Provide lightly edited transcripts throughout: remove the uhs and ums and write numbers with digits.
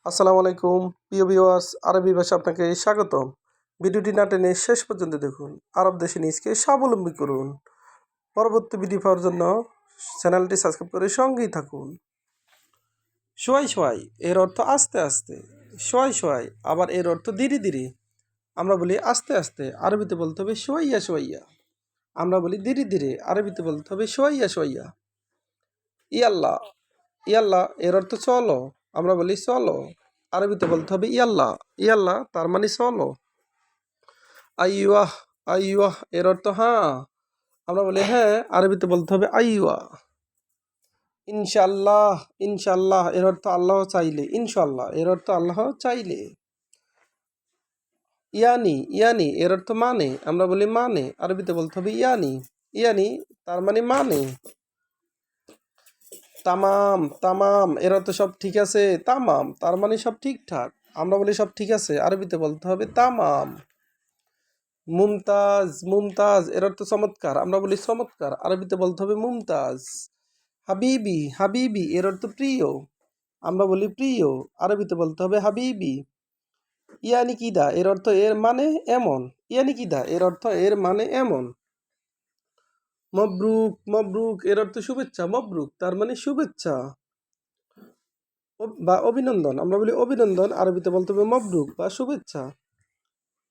আসসালামু আলাইকুম প্রিয় ভিউয়ার্স, আরবি ভাষা আপনাকে স্বাগতম। ভিডিওটি না টেনে শেষ পর্যন্ত দেখুন। আরব দেশে নিজকে স্বাবলম্বী করুন। পরবর্তী ভিডিও পাওয়ার জন্য চ্যানেলটি সাবস্ক্রাইব করে সঙ্গেই থাকুন। সোয়াই সোয়াই এর অর্থ আস্তে আস্তে। সোয়াই সোয়াই আবার এর অর্থ ধীরে ধীরে। আমরা বলি আস্তে আস্তে, আরবিতে বলতে হবে সোয়াইয়া সোয়াইয়া। আমরা বলি ধীরে ধীরে, আরবিতে বলতে হবে সোয়াইয়া সোয়াইয়া। ইয়াল্লা ইয়াল্লা এর অর্থ চলো। আমরা বলি চলো, আরবিতে বলতে হবে ইয়াল্লা ইয়াল্লা, তার মানে চলো। আইয়াহ আইয়াহ এর অর্থ হ্যাঁ। আমরা বলি হ্যাঁ, আরবিতে বলতে হবে আইয়া। ইনশাল্লাহ ইনশাল্লাহ এর অর্থ আল্লাহ চাইলে। ইনশাল্লাহ এর অর্থ আল্লাহ চাইলে। ইয়ানি ইয়ানি এর অর্থ মানে। আমরা বলি মানে, আরবিতে বলতে হবে ইয়ানি ইয়ানি, তার মানে মানে। তামাম তামাম এর অর্থ সব ঠিক আছে। তামাম তার মানে সব ঠিকঠাক। আমরা বলি সব ঠিক আছে, আরবিতে বলতে হবে তামাম। মুমতাজ মুমতাজ এর অর্থ চমৎকার। আমরা বলি চমৎকার, আরবিতে বলতে হবে মুমতাজ। হাবিবি হাবিবি এর অর্থ প্রিয়। আমরা বলি প্রিয়, আরবিতে বলতে হবে হাবিবি। ইয়ানি কিদা এর অর্থ এর মানে এমন। ইয়ানি কিদা এর অর্থ এর মানে এমন। মবরুক মবরুক এর অর্থ শুভেচ্ছা। মবরুক তার মানে শুভেচ্ছা বা অভিনন্দন। আমরা বলি অভিনন্দন, আরবিতে বলতে হবে মবরুক বা শুভেচ্ছা।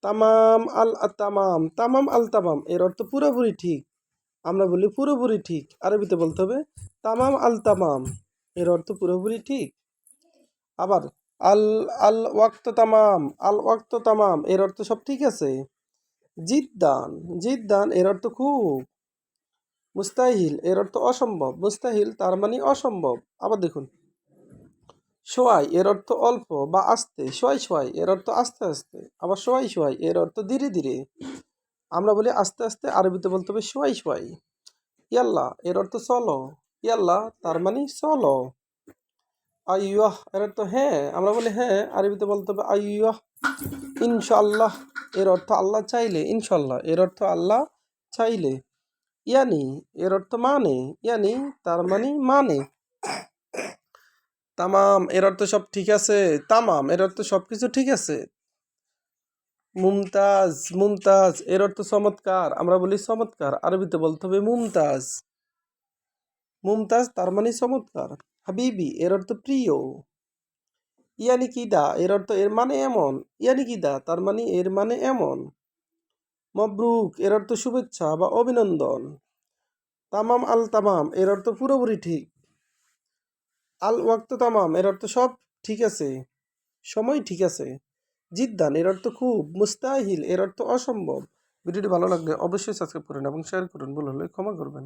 তামাম আল তামাম তামাম আল তামাম এর অর্থ পুরোপুরি ঠিক। আমরা বলি পুরোপুরি ঠিক, আরবিতে বলতে হবে তামাম আল তামাম এর অর্থ পুরোপুরি ঠিক। আবার আল আল ওয়াক্ত তামাম আল ওয়াক্ত তামাম এর অর্থ সব ঠিক আছে। জিদ্দান জিদ্দান এর অর্থ খুব। মুস্তাহিল এর অর্থ অসম্ভব। মুস্তাহিল তার মানে অসম্ভব। আবার দেখুন, সোয়াই এর অর্থ অল্প বা আস্তে। সোয়াই সোয়াই এর অর্থ আস্তে আস্তে। আবার সোয়াই সোয়াই এর অর্থ ধীরে ধীরে। আমরা বলি আস্তে আস্তে, আরবিতে বলতে হবে সোয়াই সোয়াই। ইয়াল্লা এর অর্থ চলো। ইয়াল্লা তার মানে চলো। আইয়াহ এর অর্থ হ্যাঁ। আমরা বলি হ্যাঁ, আরবিতে বলতে হবে আইয়াহ। ইনশাআল্লাহ এর অর্থ আল্লাহ চাইলে। ইনশাল্লাহ এর অর্থ আল্লাহ চাইলে। ইয়ানি এর অর্থ মানে। ইয়ানি তার মানে মানে। তামাম এর অর্থ সব ঠিক আছে। তামাম এর অর্থ সবকিছু ঠিক আছে। মুমতাজ মুমতাজ এর অর্থ চমৎকার। আমরা বলি চমৎকার, আরবিতে বলতে হবে মুমতাজ। মুমতাজ তার মানে চমৎকার। হাবিবি এর অর্থ প্রিয়। ইয়ানি কিদা এর অর্থ এর মানে এমন। ইয়ানি কিদা তার মানে এর মানে এমন। মবরুক এর অর্থ শুভেচ্ছা বা অভিনন্দন। তামাম আল তামাম এর অর্থ পুরোপুরি ঠিক। আল ওয়াক্ত তামাম এর অর্থ সব ঠিক আছে, সময় ঠিক আছে। জিদ্দান এর অর্থ খুব। মুস্তাহিল এর অর্থ অসম্ভব। ভিডিওটি ভালো লাগলে অবশ্যই সাবস্ক্রাইব করুন এবং শেয়ার করুন। ভুল হলে ক্ষমা করবেন।